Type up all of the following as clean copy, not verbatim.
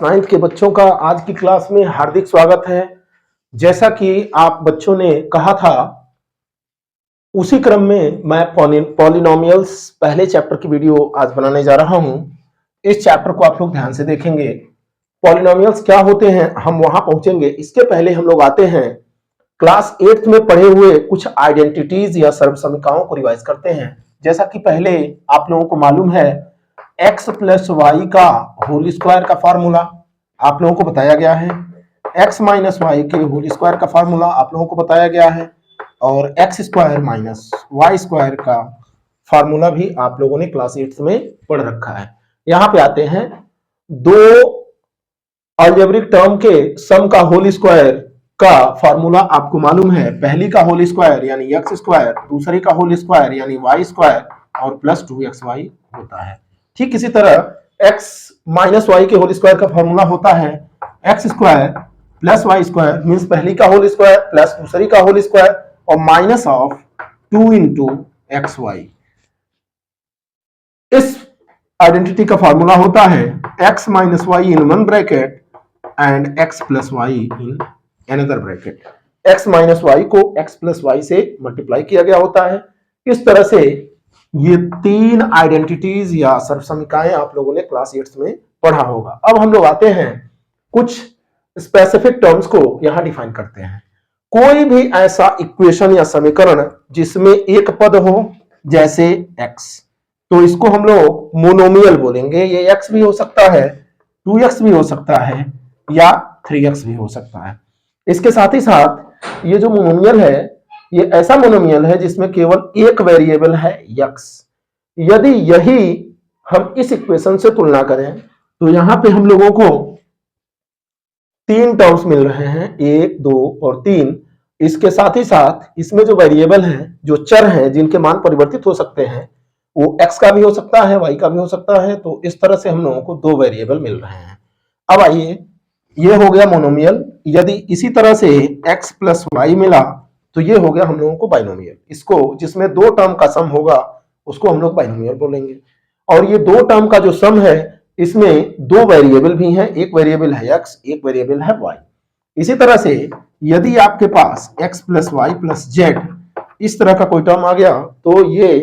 9th के बच्चों का आज की क्लास में हार्दिक स्वागत है। जैसा कि आप बच्चों ने कहा था, उसी क्रम में मैं पॉलिनोमियल्स पहले चैप्टर की वीडियो आज बनाने जा रहा हूं। इस चैप्टर को आप लोग ध्यान से देखेंगे। पॉलिनोमियल्स क्या होते हैं हम वहां पहुंचेंगे। इसके पहले हम लोग आते हैं क्लास 8th में पढ़े हुए कुछ आइडेंटिटीज या सर्वसमीकरणों को रिवाइज करते हैं। जैसा कि पहले आप लोगों को मालूम है, x प्लस वाई का होल स्क्वायर का फॉर्मूला आप लोगों को बताया गया है, x माइनस वाई के होल स्क्वायर का फॉर्मूला आप लोगों को बताया गया है, और x square minus y square का फॉर्मूला भी आप लोगों ने क्लास 8 में पढ़ रखा है। यहां पे आते हैं, दो अलजेब्रिक टर्म के सम का होल स्क्वायर का फॉर्मूला आपको मालूम है। पहली का होल स्क्वायर यानी एक्स स्क्वायर, दूसरी का होल स्क्वायर यानी वाई स्क्वायर और प्लस 2xy होता है। ठीक इसी तरह x माइनस वाई के होल स्क्वायर का फॉर्मूला होता है x square plus y square, means पहली का होल स्क्वायर प्लस दूसरी का होल स्क्वायर और minus of 2 into x y. इस आइडेंटिटी का फॉर्मूला होता है x minus y in one bracket and x plus y in another bracket. x minus y को x प्लस वाई से multiply किया गया होता है। इस तरह से ये तीन आइडेंटिटीज या सर्वसमीकरणें आप लोगों ने क्लास 8 में पढ़ा होगा। अब हम लोग आते हैं कुछ स्पेसिफिक टर्म्स को यहां डिफाइन करते हैं। कोई भी ऐसा इक्वेशन या समीकरण जिसमें एक पद हो, जैसे x, तो इसको हम लोग मोनोमियल बोलेंगे। ये x भी हो सकता है, 2x भी हो सकता है या 3x भी हो सकता है। इसके साथ ही साथ ये जो मोनोमियल है, ये ऐसा मोनोमियल है जिसमें केवल एक वेरिएबल है x। यदि यही हम इस इक्वेशन से तुलना करें तो यहां पे हम लोगों को तीन टर्म्स मिल रहे हैं, 1, 2 और 3। इसके साथ ही साथ इसमें जो वेरिएबल हैं, जो चर हैं जिनके मान परिवर्तित हो सकते हैं, वो x का भी हो सकता है, y का भी हो सकता है। तो इस तरह से हम लोगों को दो वेरिएबल मिल रहे हैं। अब आइए, ये हो गया मोनोमियल। यदि इसी तरह से x प्लस वाई मिला तो ये हो गया हम लोगों को बाइनोमियल। इसको, जिसमें दो टर्म का सम होगा, उसको हम लोग बाइनोमियल बोलेंगे। और ये दो टर्म का जो सम है, इसमें दो वेरिएबल भी हैं, एक वेरिएबल है x, एक वेरिएबल है y। इसी तरह से यदि आपके पास x plus y plus Z इस तरह का कोई टर्म आ गया तो ये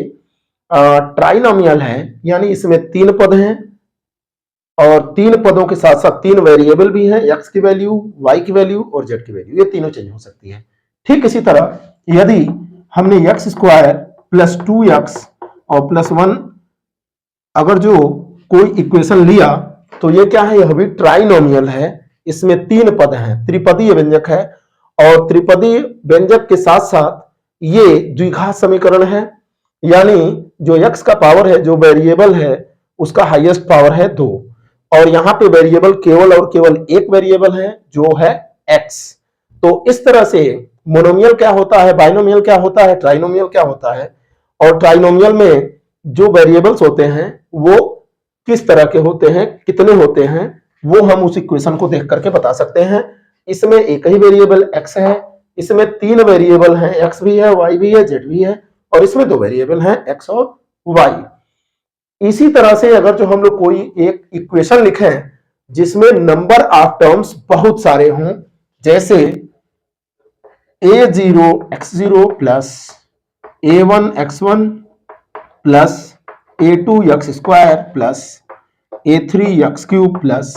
ट्राइनोमियल है, यानी इसमें तीन पद हैं और तीन पदों के साथ साथ तीन वेरिएबल भी हैं, x की वैल्यू, y की वैल्यू और z की वैल्यू, ये तीनों चेंज हो सकती है। ठीक इसी तरह यदि हमने x स्क्वायर प्लस 2x और प्लस 1 अगर जो कोई इक्वेशन लिया तो ये क्या है, यह भी ट्राइनोमियल है। इसमें तीन पद हैं, त्रिपदीय व्यंजक है, और त्रिपदीय व्यंजक के साथ साथ ये द्विघात समीकरण है, यानी जो x का पावर है, जो वेरिएबल है, उसका हाईएस्ट पावर है 2, और यहां पे वेरिएबल केवल और केवल एक वेरिएबल है जो है x। तो इस तरह से मोनोमियल क्या होता है, बाइनोमियल क्या होता है, ट्राइनोमियल क्या होता है, और ट्राइनोमियल में जो वेरिएबल्स होते हैं वो किस तरह के होते हैं, कितने होते हैं, वो हम उस इक्वेशन को देख करके बता सकते हैं। इसमें एक ही वेरिएबल x है, इसमें तीन वेरिएबल हैं, x भी है, y भी है, z भी है, और इसमें दो वेरिएबल हैं, x और y। इसी तरह से अगर जो हम लोग कोई एक इक्वेशन लिखें जिसमें नंबर ऑफ टर्म्स बहुत सारे हों, जैसे a0 x0 plus a1 x1 plus a2 x square plus a3 x cube plus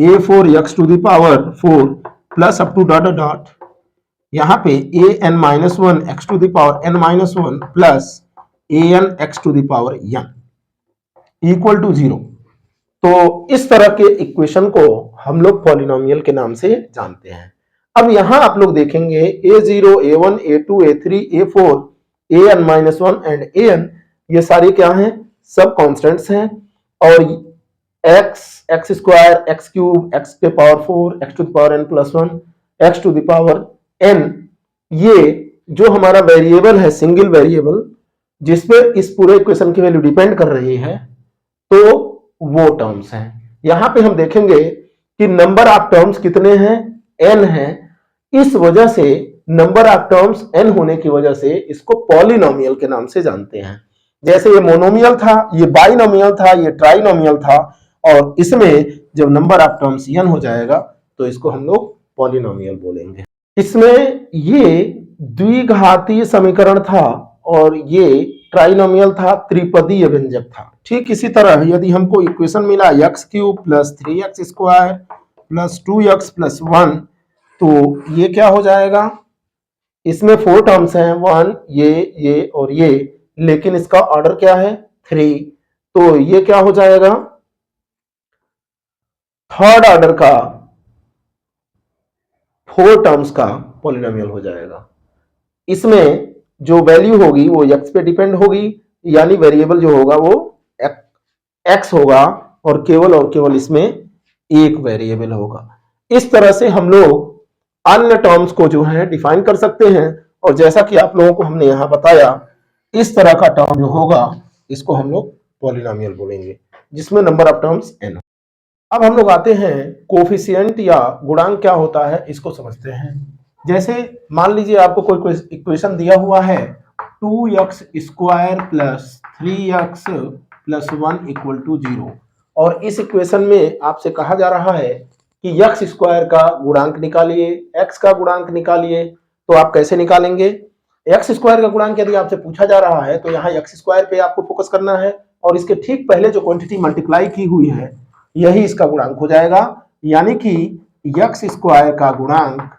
a4 x to the power 4 plus up to dot dot, यहां पे an minus 1 x to the power n minus 1 plus an x to the power n equal to 0। तो इस तरह के equation को हम लोग polynomial के नाम से जानते हैं। अब यहां आप लोग देखेंगे a0, a1, a2, a3, a4, an minus 1 and an, ये सारे क्या हैं, सब कॉन्स्टेंट्स हैं। और x square, x cube, x के power 4, x to the power n plus 1, x to the power n, ये जो हमारा वेरिएबल है, सिंगल वेरिएबल, जिसपे इस पूरे इक्वेशन की वैल्यू डिपेंड कर रही है, तो वो टर्म्स हैं। यहां पे हम देखेंगे कि नंबर ऑफ टर्म्स कितने हैं, n है। इस वजह से नंबर ऑफ टर्म्स n होने की वजह से इसको पॉलिनोमियल के नाम से जानते हैं। जैसे ये मोनोमियल था, ये बाइनोमियल था, ये ट्राइनोमियल था, और इसमें जब नंबर ऑफ टर्म्स n हो जाएगा तो इसको हम लोग पॉलिनोमियल बोलेंगे। इसमें ये द्विघातीय समीकरण था और ये ट्राइनोमियल था, त्रिपदीय व्यंजक था। ठीक इसी तरह यदि हमको इक्वेशन मिला x³ + 3x² + 2x + 1, तो ये क्या हो जाएगा, इसमें 4 टर्म्स हैं, 1 ये और ये, लेकिन इसका ऑर्डर क्या है 3, तो ये क्या हो जाएगा, थर्ड ऑर्डर का 4 टर्म्स का पॉलिनोमियल हो जाएगा। इसमें जो वैल्यू होगी वो x पे डिपेंड होगी, यानी वेरिएबल जो होगा वो x होगा और केवल इसमें एक वेरिएबल होगा। इस तरह से हम लोग अन्य टर्म्स को जो है डिफाइन कर सकते हैं, और जैसा कि आप लोगों को हमने यहां बताया, इस तरह का टर्म जो होगा इसको हम लोग पॉलिनोमियल बोलेंगे, जिसमें नंबर ऑफ टर्म्स n। अब हम लोग आते हैं कोफिशिएंट या गुणांक क्या होता है इसको समझते हैं। जैसे मान लीजिए आपको कोई इक्वेशन दिया हुआ है 2x² + 3x + 1 = 0, और इस इक्वेशन में आपसे कहा जा रहा है कि x² का गुणांक निकालिए, x का गुणांक निकालिए। तो आप कैसे निकालेंगे, x² का गुणांक यदि आपसे पूछा जा रहा है तो यहाँ x² पे आपको फोकस करना है, और इसके ठीक पहले जो क्वांटिटी मल्टीप्लाई की हुई है यही इसका गुणांक हो जाएगा, यानी कि x² का गुणांक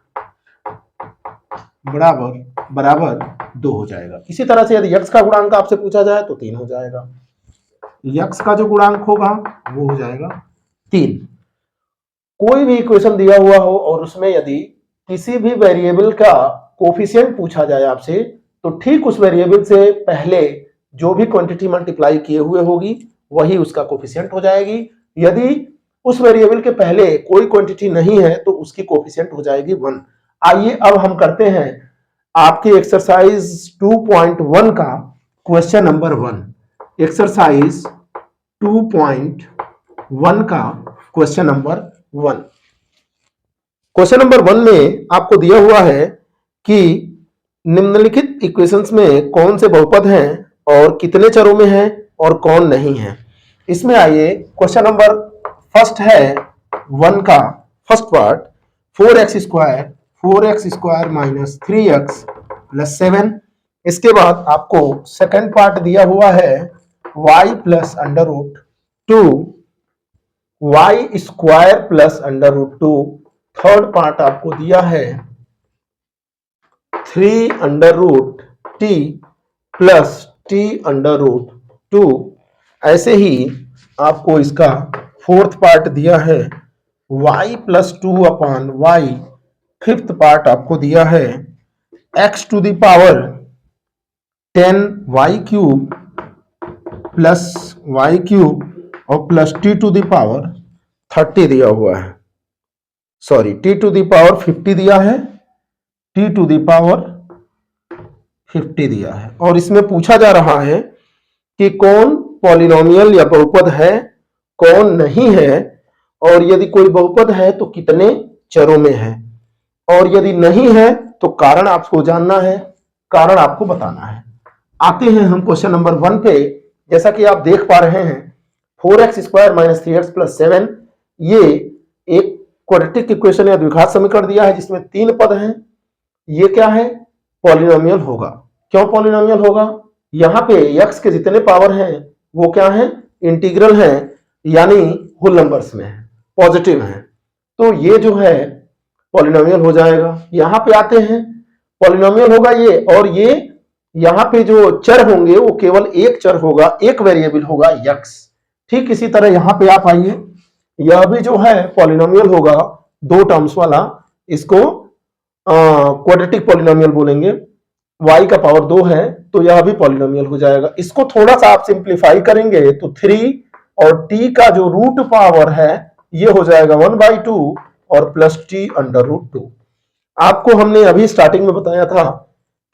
बराबर 2 हो जाएगा। इसी तरह से यदि x का गुणांक आपसे पूछा जाए तो 3 हो जाएगा, x का जो गुणांक होगा वो हो जाएगा 3। कोई भी इक्वेशन दिया हुआ हो और उसमें यदि किसी भी वेरिएबल का कोफिशिएंट पूछा जाए आपसे, तो ठीक उस वेरिएबल से पहले जो भी क्वांटिटी मल्टीप्लाई किए हुए होगी वही उसका कोफिशिएंट हो जाएगी। यदि उस वेरिएबल के पहले कोई क्वांटिटी नहीं है तो उसकी कोफिशिएंट हो जाएगी 1। आइए अब हम करते हैं आपके एक्सरसाइज 2.1 का क्वेश्चन नंबर 1। एक्सरसाइज 2.1 का क्वेश्चन नंबर 1। क्वेश्चन नंबर 1 में आपको दिया हुआ है कि निम्नलिखित इक्वेशंस में कौन से बहुपद हैं और कितने चरों में हैं और कौन नहीं है। इसमें आइए क्वेश्चन नंबर फर्स्ट है 1 का फर्स्ट पार्ट, 4x² - 3x + 7। इसके बाद आपको सेकंड पार्ट दिया हुआ है y + √2, y² + √2। थर्ड पार्ट आपको दिया है 3√t + t√2। ऐसे ही आपको इसका फोर्थ पार्ट दिया है y + 2/y। फिफ्थ पार्ट आपको दिया है x⁻10y³ + y³ और t⁻30 दिया हुआ है, सॉरी t⁻50 दिया है, t⁻50 दिया है। और इसमें पूछा जा रहा है कि कौन पॉलिनोमियल या बहुपद है, कौन नहीं है, और यदि कोई बहुपद है तो कितने चरों में है, और यदि नहीं है तो कारण आपको जानना है, कारण आपको बताना है। आते हैं हम क्वेश्चन नंबर 1 पे। जैसा कि आप देख पा रहे हैं 4x² - 3x + 7, ये एक क्वाड्रेटिक इक्वेशन या द्विघात समीकरण दिया है जिसमें 3 पद हैं। ये क्या है, पॉलिनोमियल होगा। क्यों पॉलिनोमियल होगा, यहाँ पे x के जितने पावर हैं वो क्या है, इंटीग्रल है, यानी होल नंबर्स में है, पॉजिटिव है, तो ये जो है पॉलिनोमियल हो जाएगा। यहाँ पे आते हैं पॉलिनोमियल होगा ये, और ये यहाँ पे जो चर होंगे वो केवल एक चर होगा, एक वेरिएबल होगा x। ठीक इसी तरह यहाँ पे आप आइए, यह भी जो है पॉलिनोमियल होगा 2 टर्म्स वाला, इसको क्वाड्रेटिक पॉलिनोमियल बोलेंगे। y का पावर 2 है तो यह भी पॉलिनोमियल हो जाएगा। इसको थोड़ा सा आप सिंप्लीफाई करेंगे तो 3 और t का जो रूट पावर है ये हो जाएगा 1/2 और +t√2। आपको हमने अभी स्टार्टिंग में बताया था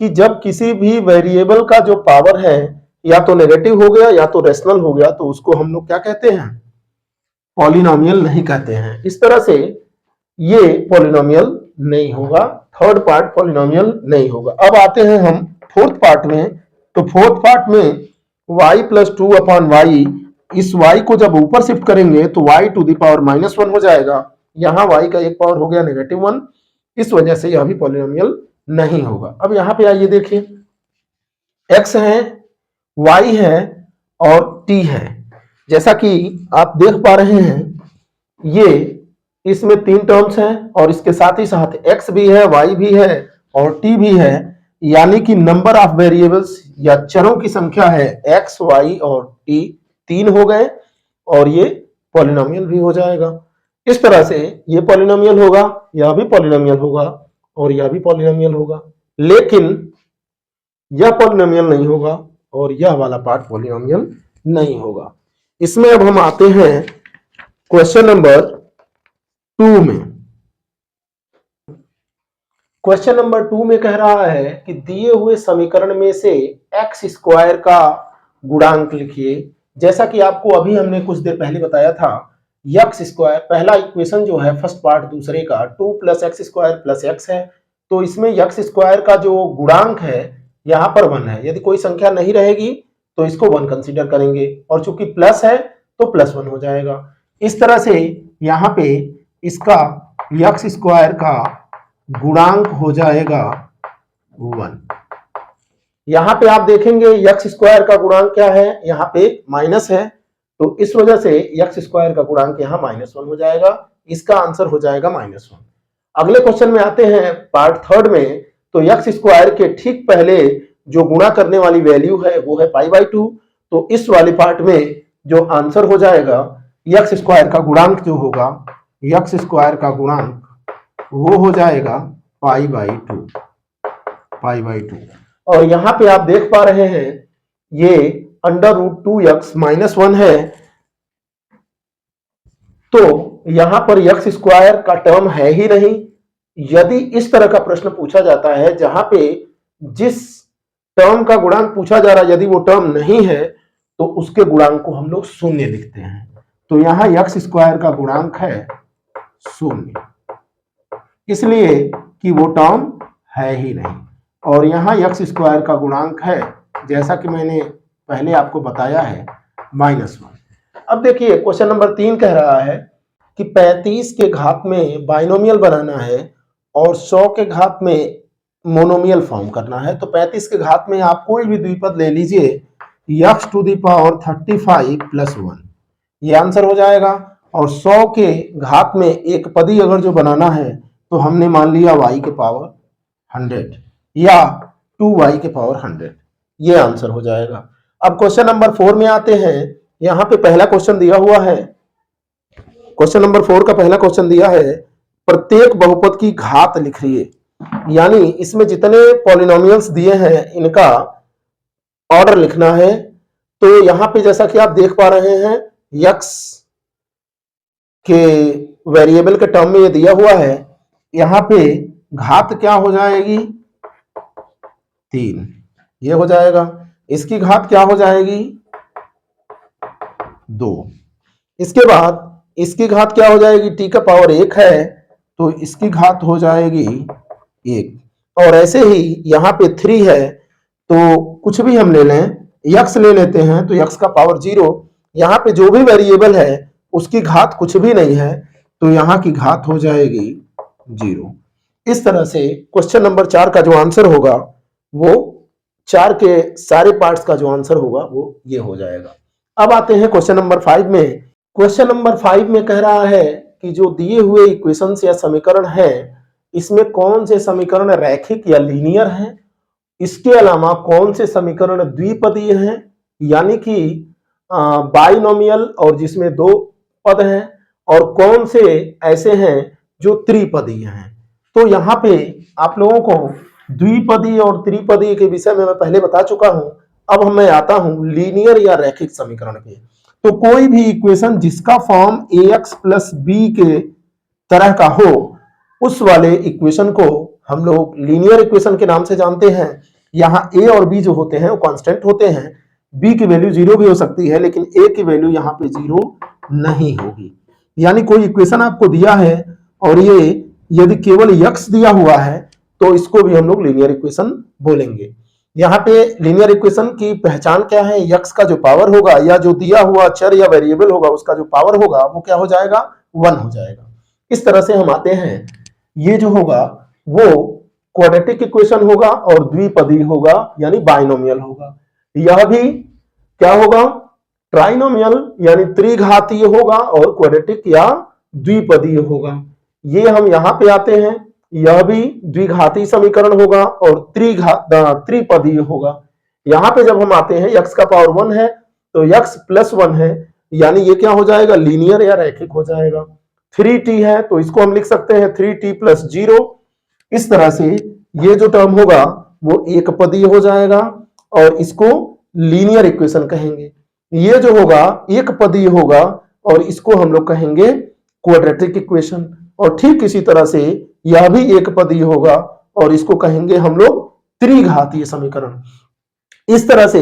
कि जब किसी भी वेरिएबल का जो पावर है या तो नेगेटिव हो गया या तो रेशनल हो गया तो उसको हम लोग क्या कहते हैं, पॉलिनोमियल नहीं कहते हैं। इस तरह से ये पॉलिनोमियल नहीं होगा, थर्ड पार्ट पॉलिनोमियल नहीं होगा। अब आते हैं हम फोर्थ पार्ट में। तो फोर्थ पार्ट में y + 2/y इस y को जब ऊपर शिफ्ट करेंगे तो y टू द पावर -1 हो जाएगा। यहां y का एक पावर हो गया -1, इस वजह से यह भी पॉलिनोमियल नहीं होगा। अब यहां पे आइए देखिए, x है, y है और t है। जैसा कि आप देख पा रहे हैं, ये इसमें 3 टर्म्स हैं और इसके साथ ही साथ x भी है, y भी है और t भी है, यानी कि नंबर ऑफ वेरिएबल्स या चरों की संख्या है x, y और t 3 हो गए और ये पॉलिनोमियल भी हो जाएगा। इस तरह से ये पॉलिनोमियल होगा, यह भी पॉलिनोमियल होगा और यह भी पॉलिनोमियल होगा, लेकिन यह पॉलिनोमियल नहीं होगा और यह वाला पार्ट पॉलिनोमियल नहीं होगा। इसमें अब हम आते हैं क्वेश्चन नंबर 2 में। क्वेश्चन नंबर 2 में कह रहा है कि दिए हुए समीकरण में से एक्स स्क्वायर का गुणांक लिखिए। जैसा कि आपको अभी हमने कुछ देर पहले बताया था, एक्स स्क्वायर पहला इक्वेशन जो है फर्स्ट पार्ट दूसरे का 2 + x² + x है, तो इसमें एक्स स्क्वायर का जो गुणांक है यहां पर 1 है। यदि कोई संख्या नहीं रहेगी तो इसको 1 कंसीडर करेंगे और चूंकि प्लस है तो +1 हो जाएगा। इस तरह से यहां पे इसका एक्स स्क्वायर का गुणांक हो जाएगा 1। यहां पे आप देखेंगे एक्स स्क्वायर का गुणांक क्या है, यहाँ पे माइनस है, तो इस वजह से एक्स स्क्वायर का गुणांक यहाँ -1 हो जाएगा। इसका आंसर हो जाएगा -1। अगले क्वेश्चन में आते हैं पार्ट 3 में। तो एक्स स्क्वायर के ठीक पहले जो गुणा करने वाली वैल्यू है वो है π/2, तो इस वाले पार्ट में जो आंसर हो जाएगा एक्स स्क्वायर का गुणांक जो होगा, एक्स स्क्वायर का गुणांक वो हो जाएगा π/2। और यहां पे आप देख पा रहे हैं ये √2x - 1 है, तो यहां पर एक्स स्क्वायर का टर्म है ही नहीं। यदि इस तरह का प्रश्न पूछा जाता है जहां पे जिस टर्म का गुणांक पूछा जा रहा है यदि वो टर्म नहीं है तो उसके गुणांक को हम लोग 0 लिखते हैं। तो यहां एक्स स्क्वायर का गुणांक है 0, इसलिए कि वो टर्म है ही नहीं। और यहां एक्स स्क्वायर का गुणांक है, जैसा कि मैंने पहले आपको बताया है, -1। अब देखिए क्वेश्चन नंबर 3 कह रहा है कि 35 के घात में बाइनोमियल बनाना है और 100 के घात में मोनोमियल फॉर्म करना है। तो 35 के घात में आप कोई भी द्विपद ले लीजिए, x टू द पावर 35 + 1, ये आंसर हो जाएगा। और 100 के घात में एक पदी अगर जो बनाना है तो हमने मान लिया y के पावर 100 या 2y के पावर 100, ये आंसर हो जाएगा। अब क्वेश्चन नंबर 4 में आते हैं। यहां पे पहला क्वेश्चन दिया हुआ है, क्वेश्चन नंबर 4 का पहला क्वेश्चन दिया है, प्रत्येक बहुपद की घात लिखिए। यानी इसमें जितने पॉलिनोमियल्स दिए हैं इनका ऑर्डर लिखना है। तो यहां पे जैसा कि आप देख पा रहे हैं x के वेरिएबल के टर्म में ये दिया हुआ है, यहां पे घात क्या हो जाएगी 3, ये हो जाएगा। इसकी घात क्या हो जाएगी 2। इसके बाद इसकी घात क्या हो जाएगी, t का पावर 1 है तो इसकी घात हो जाएगी 1। और ऐसे ही यहाँ पे 3 है तो कुछ भी हम ले लें, x ले लेते हैं तो x का पावर 0। यहाँ पे जो भी वेरिएबल है उसकी घात कुछ भी नहीं है तो यहाँ की घात हो जाएगी 0। इस तरह से क्वेश्चन नंबर 4 का जो आंसर होगा वो 4 के सारे पार्ट्स का जो आंसर होगा वो ये हो जाएगा। अब आते हैं क्वेश्चन नंबर 5 में। क्वेश्चन नंबर 5 में कह रहा है कि जो दिए हुए इक्वेशंस या समीकरण है इसमें कौन से समीकरण रैखिक या लीनियर हैं, इसके अलावा कौन से समीकरण द्विपदीय हैं यानी कि बाइनोमियल और जिसमें 2 पद हैं, और कौन से ऐसे हैं जो त्रिपदीय हैं। तो यहाँ पे आप लोगों को द्विपदीय और त्रिपदीय के विषय में मैं पहले बता चुका हूं। अब मैं आता हूं लीनियर या रैखिक समीकरण पे। तो कोई भी इक्वेशन जिसका फॉर्म ax + b के तरह का हो उस वाले इक्वेशन को हम लोग लीनियर इक्वेशन के नाम से जानते हैं। यहाँ a और b जो होते हैं वो कांस्टेंट होते हैं, b की वैल्यू 0 भी हो सकती है लेकिन a की वैल्यू यहाँ पे 0 नहीं होगी। यानी कोई इक्वेशन आपको दिया है और ये यदि केवल x दिया हुआ है तो इसको भी हम लोग लीनियर इक्वेशन बोलेंगे। यहाँ पे लीनियर इक्वेशन की पहचान क्या है, यक्स का जो पावर होगा या जो दिया हुआ चर या वेरिएबल होगा उसका जो पावर होगा वो क्या हो जाएगा, 1 हो जाएगा। इस तरह से हम आते हैं, ये जो होगा वो क्वाड्रेटिक इक्वेशन होगा और द्विपदी होगा यानी बाइनोमियल होगा। यह भी क्या होगा, ट्राइनोमियल यानी त्रिघातीय होगा और क्वाड्रेटिक या द्विपदीय होगा। ये हम यहां पे आते हैं, यह भी द्विघाती समीकरण होगा और त्रिपदीय होगा। यहां पे जब हम आते हैं x का पावर 1 है तो x प्लस 1 है, यानी ये क्या हो जाएगा, लीनियर या रैखिक हो जाएगा। 3t है तो इसको हम लिख सकते हैं 3t प्लस 0। इस तरह से ये जो टर्म होगा वो एक पदीय हो जाएगा और इसको लीनियर इक्वेशन कहेंगे। ये जो होगा एक पदीय होगा और इसको हम लोग कहेंगे क्वाड्रेटिक इक्वेशन। और ठीक इसी तरह से यह भी एक पदीय होगा और इसको कहेंगे हम लोग त्रिघातीय समीकरण। इस तरह से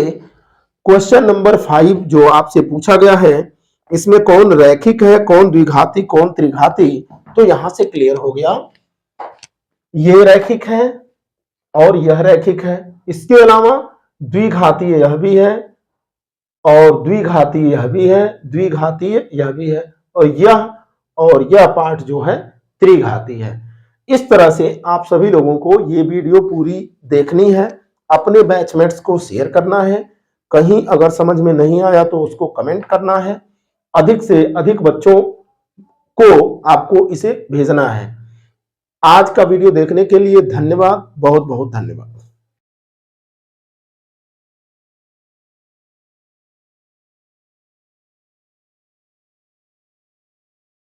क्वेश्चन नंबर 5 जो आपसे पूछा गया है, इसमें कौन रैखिक है, कौन द्विघाती, कौन त्रिघाती, तो यहां से क्लियर हो गया, ये रैखिक है और यह रैखिक है। इसके अलावा द्विघातीय यह भी है और द्विघातीय यह भी है, द्विघातीय यह भी है और यह पार्ट जो है त्रिघाती है। इस तरह से आप सभी लोगों को ये वीडियो पूरी देखनी है, अपने बैचमेट्स को शेयर करना है, कहीं अगर समझ में नहीं आया तो उसको कमेंट करना है, अधिक से अधिक बच्चों को आपको इसे भेजना है। आज का वीडियो देखने के लिए धन्यवाद, बहुत बहुत धन्यवाद।